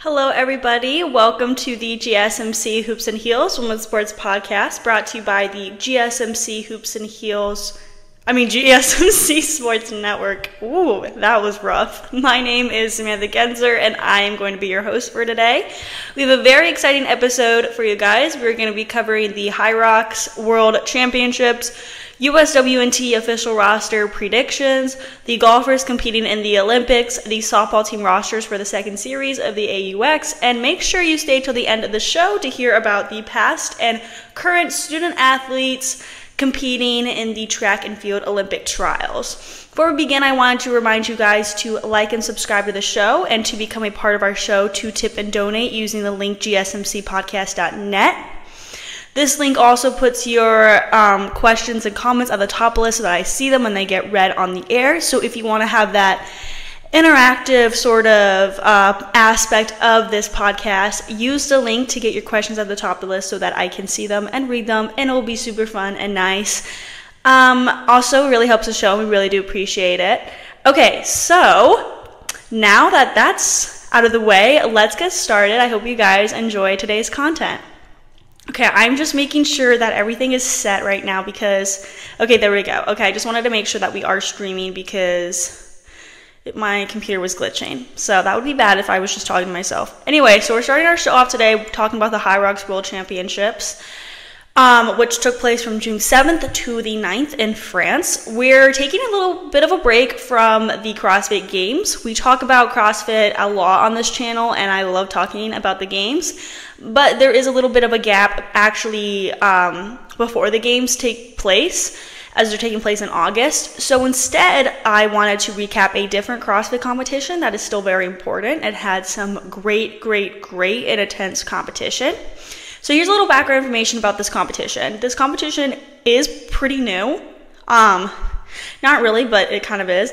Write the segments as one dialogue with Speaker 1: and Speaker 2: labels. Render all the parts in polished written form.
Speaker 1: Hello everybody, welcome to the GSMC Hoops and Heels Women's Sports Podcast, brought to you by the GSMC GSMC Sports Network. Ooh, that was rough. My name is Samantha Genzer and I am going to be your host for today. We have a very exciting episode for you guys. We're going to be covering the HYROX World Championships, USWNT official roster predictions, the golfers competing in the Olympics, the softball team rosters for the second series of the AUX, and make sure you stay till the end of the show to hear about the past and current student athletes competing in the track and field Olympic trials. Before we begin, I wanted to remind you guys to like and subscribe to the show and to become a part of our show to tip and donate using the link gsmcpodcast.net. This link also puts your questions and comments at the top of the list so that I see them when they get read on the air. So if you want to have that interactive sort of aspect of this podcast, use the link to get your questions at the top of the list so that I can see them and read them, and it will be super fun and nice. Also, it really helps the show. We really do appreciate it. Okay, so now that that's out of the way, let's get started. I hope you guys enjoy today's content. Okay, I'm just making sure that everything is set right now because, okay, there we go. Okay, I just wanted to make sure that we are streaming because my computer was glitching. So that would be bad if I was just talking to myself. Anyway, so we're starting our show off today talking about the HYROX World Championships, which took place from June 7th to the 9th in France. We're taking a little bit of a break from the CrossFit Games. We talk about CrossFit a lot on this channel, and I love talking about the games. But there is a little bit of a gap actually before the games take place, as they're taking place in August. So instead, I wanted to recap a different CrossFit competition that is still very important. It had some great and intense competition. So here's a little background information about this competition. This competition is pretty new. Not really, but it kind of is.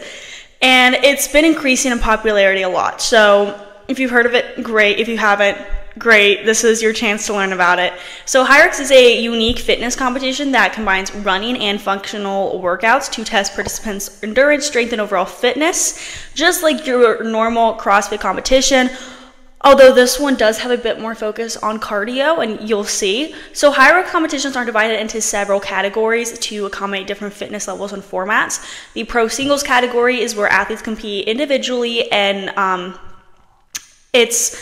Speaker 1: And it's been increasing in popularity a lot. So if you've heard of it, great. If you haven't, great. This is your chance to learn about it. So HYROX is a unique fitness competition that combines running and functional workouts to test participants' endurance, strength, and overall fitness, just like your normal CrossFit competition. Although this one does have a bit more focus on cardio, and you'll see. So HYROX competitions are divided into several categories to accommodate different fitness levels and formats. The pro singles category is where athletes compete individually, and it's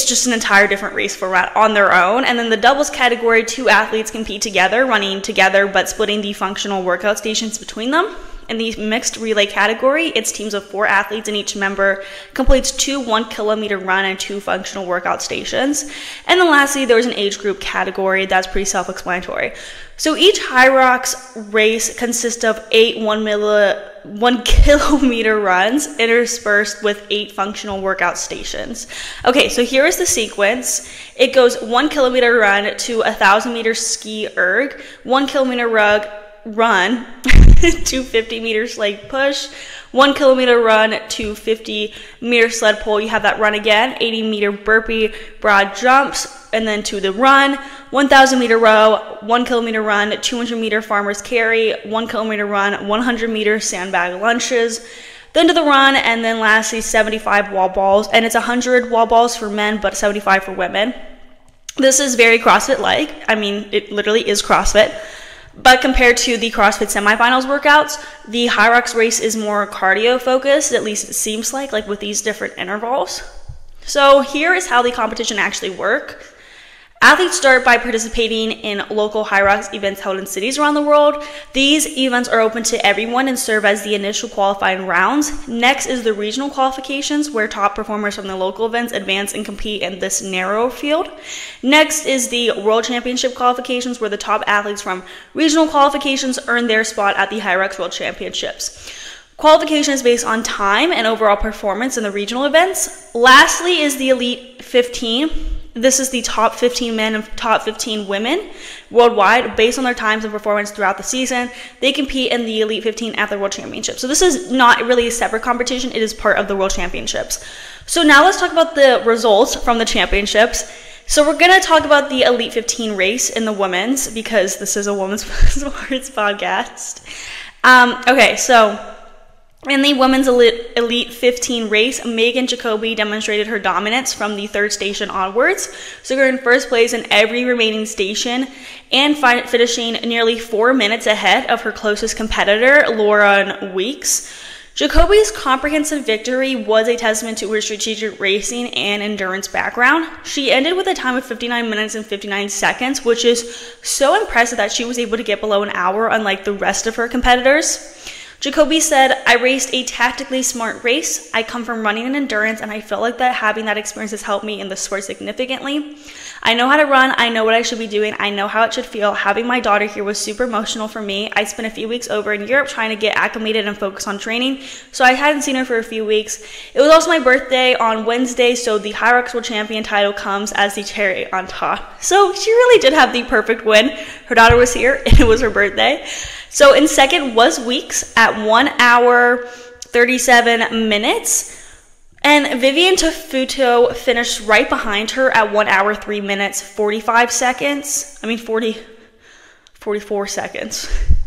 Speaker 1: just an entire different race format on their own. And then the doubles category, two athletes compete together, running together, but splitting the functional workout stations between them. In the mixed relay category, it's teams of 4 athletes, and each member completes 2 1-kilometer run and 2 functional workout stations. And then lastly, there's an age group category that's pretty self-explanatory. So each HYROX race consists of 8 1-kilometer runs interspersed with 8 functional workout stations. Okay, so here is the sequence. It goes 1-kilometer run to 1,000-meter ski erg, 1-kilometer run to 50-meter sled push, 1-kilometer run to 50-meter sled pull. You have that run again, 80-meter burpee broad jumps, and then to the run, 1,000-meter row, 1-kilometer run, 200-meter farmer's carry, 1-kilometer run, 100-meter sandbag lunges, then to the run, and then lastly 75 wall balls. And it's 100 wall balls for men, but 75 for women. This is very CrossFit-like. I mean, it literally is CrossFit. But compared to the CrossFit semifinals workouts, the HYROX race is more cardio focused, at least it seems like with these different intervals. So here is how the competition actually works. Athletes start by participating in local HYROX events held in cities around the world. These events are open to everyone and serve as the initial qualifying rounds. Next is the regional qualifications, where top performers from the local events advance and compete in this narrow field. Next is the World Championship qualifications, where the top athletes from regional qualifications earn their spot at the HYROX World Championships. Qualification is based on time and overall performance in the regional events. Lastly is the Elite 15. This is the top 15 men and top 15 women worldwide based on their times and performance throughout the season. They compete in the Elite 15 at the World Championships. So this is not really a separate competition. It is part of the World Championships. So now let's talk about the results from the championships. So we're going to talk about the Elite 15 race in the women's because this is a women's sports podcast. Okay, so in the women's Elite 8:15 race, Megan Jacoby demonstrated her dominance from the third station onwards, securing first place in every remaining station and finishing nearly 4 minutes ahead of her closest competitor, Lauren Weeks. Jacoby's comprehensive victory was a testament to her strategic racing and endurance background. She ended with a time of 59 minutes and 59 seconds, which is so impressive that she was able to get below an hour, unlike the rest of her competitors. Jacoby said, "I raced a tactically smart race. I come from running and endurance, and I felt like that having that experience has helped me in the sport significantly. I know how to run. I know what I should be doing. I know how it should feel. Having my daughter here was super emotional for me. I spent a few weeks over in Europe trying to get acclimated and focus on training, so I hadn't seen her for a few weeks. It was also my birthday on Wednesday, so the HYROX World Champion title comes as the cherry on top." So she really did have the perfect win. Her daughter was here, and it was her birthday. So in second was Weeks at 1 hour 37 minutes. And Vivian Tafuto finished right behind her at 1 hour 3 minutes 44 seconds.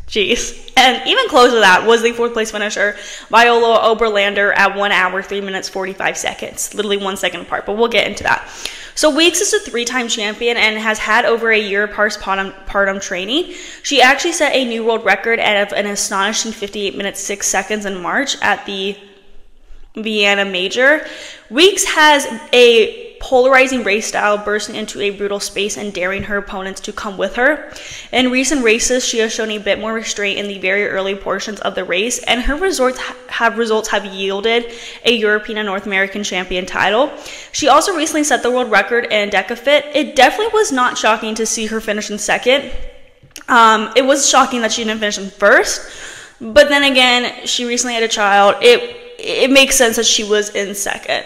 Speaker 1: Jeez. And even closer to that was the fourth place finisher, Viola Oberlander, at 1 hour 3 minutes 45 seconds. Literally 1 second apart, but we'll get into that. So Weeks is a 3-time champion and has had over a year of postpartum training. She actually set a new world record at an astonishing 58 minutes 6 seconds in March at the Vienna Major. Weeks has a polarizing race style, bursting into a brutal space and daring her opponents to come with her. In recent races, she has shown a bit more restraint in the very early portions of the race, and her results have yielded a European and North American champion title. She also recently set the world record in decafit. It definitely was not shocking to see her finish in second. It was shocking that she didn't finish in first, but then again, she recently had a child. It makes sense that she was in second.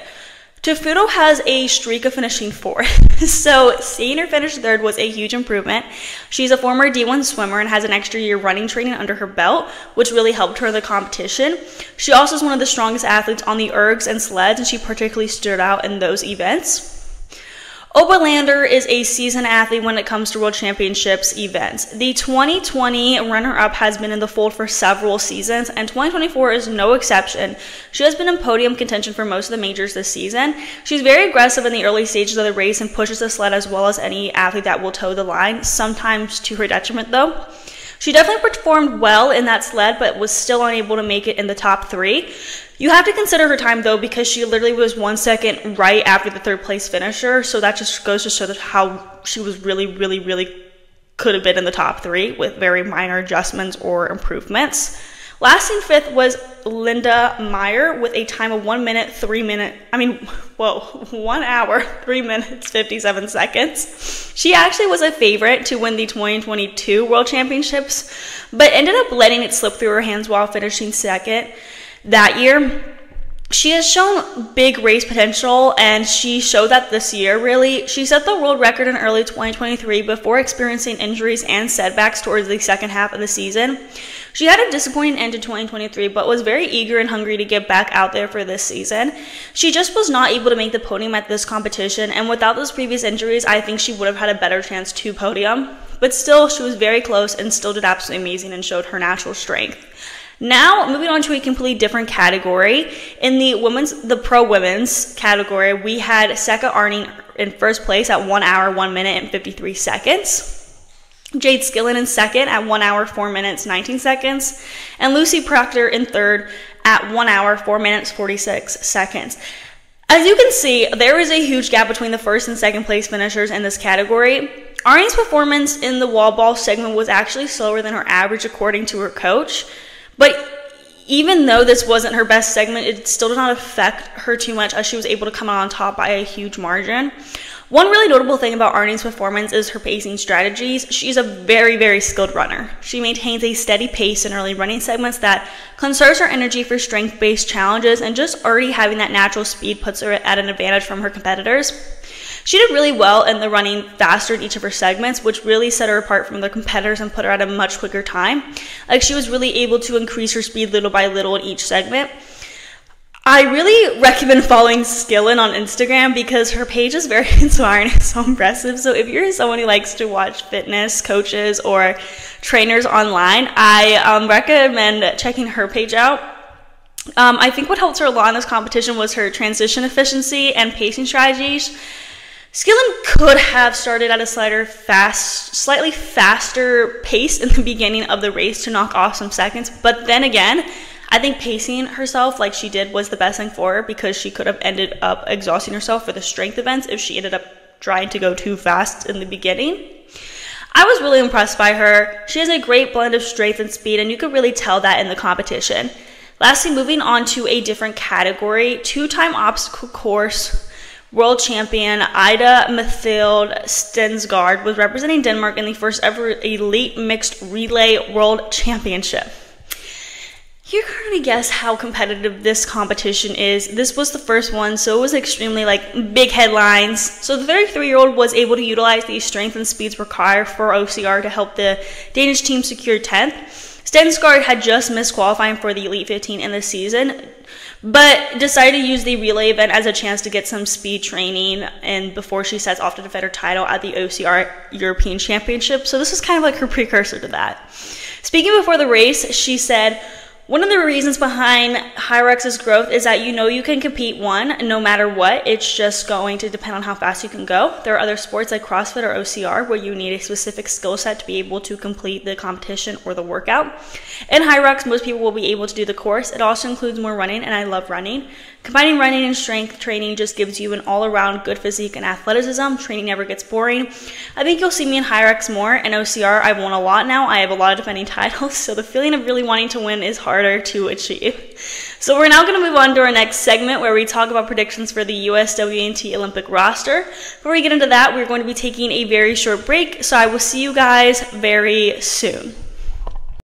Speaker 1: Tafuto has a streak of finishing fourth, so seeing her finish third was a huge improvement. She's a former D1 swimmer and has an extra year running training under her belt, which really helped her in the competition. She also is one of the strongest athletes on the ergs and sleds, and she particularly stood out in those events. Oberlander is a seasoned athlete when it comes to World Championships events. The 2020 runner-up has been in the fold for several seasons, and 2024 is no exception. She has been in podium contention for most of the majors this season. She's very aggressive in the early stages of the race and pushes the sled as well as any athlete that will toe the line, sometimes to her detriment though. She definitely performed well in that sled, but was still unable to make it in the top 3. You have to consider her time though, because she literally was 1 second right after the third place finisher, so that just goes to show that how she was really could have been in the top 3 with very minor adjustments or improvements. Lasting fifth was Linda Meyer with a time of 1 hour 3 minutes 57 seconds. She actually was a favorite to win the 2022 World Championships, but ended up letting it slip through her hands while finishing second that year. She has shown big race potential, and she showed that this year, really. She set the world record in early 2023 before experiencing injuries and setbacks towards the second half of the season. She had a disappointing end to 2023, but was very eager and hungry to get back out there for this season. She just was not able to make the podium at this competition, and without those previous injuries, I think she would have had a better chance to podium. But still, she was very close and still did absolutely amazing and showed her natural strength. Now, moving on to a completely different category. In the pro women's category, we had Seka Arning in first place at 1 hour, 1 minute, and 53 seconds. Jade Skillen in second at 1 hour, 4 minutes, 19 seconds. And Lucy Proctor in third at 1 hour, 4 minutes, 46 seconds. As you can see, there is a huge gap between the first and second place finishers in this category. Arning's performance in the wall ball segment was actually slower than her average according to her coach. But even though this wasn't her best segment, it still did not affect her too much, as she was able to come out on top by a huge margin. One really notable thing about Arning's performance is her pacing strategies. She's a very skilled runner. She maintains a steady pace in early running segments that conserves her energy for strength-based challenges, and just already having that natural speed puts her at an advantage from her competitors. She did really well in the running faster in each of her segments, which really set her apart from the competitors and put her at a much quicker time. Like, she was really able to increase her speed little by little in each segment. I really recommend following Skillen on Instagram because her page is very inspiring and so impressive. So if you're someone who likes to watch fitness coaches or trainers online, I recommend checking her page out. I think what helped her a lot in this competition was her transition efficiency and pacing strategies. Skillen could have started at a slightly faster pace in the beginning of the race to knock off some seconds, but then again, I think pacing herself like she did was the best thing for her, because she could have ended up exhausting herself for the strength events if she ended up trying to go too fast in the beginning. I was really impressed by her. She has a great blend of strength and speed, and you could really tell that in the competition. Lastly, moving on to a different category, two-time obstacle course world champion Ida Mathilde Stensgaard was representing Denmark in the first ever elite mixed relay world championship. You can already guess how competitive this competition is. This was the first one, so it was extremely big headlines. So the 33-year-old was able to utilize the strength and speeds required for OCR to help the Danish team secure 10th. Stensgaard had just missed qualifying for the Elite 15 in the season, but decided to use the relay event as a chance to get some speed training and before she sets off to defend her title at the OCR European Championship. So this is kind of like her precursor to that. Speaking before the race, she said, "One of the reasons behind HYROX's growth is that you can compete no matter what. It's just going to depend on how fast you can go. There are other sports like CrossFit or OCR where you need a specific skill set to be able to complete the competition or the workout. In HYROX, most people will be able to do the course. It also includes more running, and I love running. Combining running and strength training just gives you an all-around good physique and athleticism. Training never gets boring. I think you'll see me in HYROX more. In OCR, I've won a lot now. I have a lot of defending titles, so the feeling of really wanting to win is harder to achieve." So we're now going to move on to our next segment where we talk about predictions for the USWNT Olympic roster. Before we get into that, we're going to be taking a very short break, so I will see you guys very soon.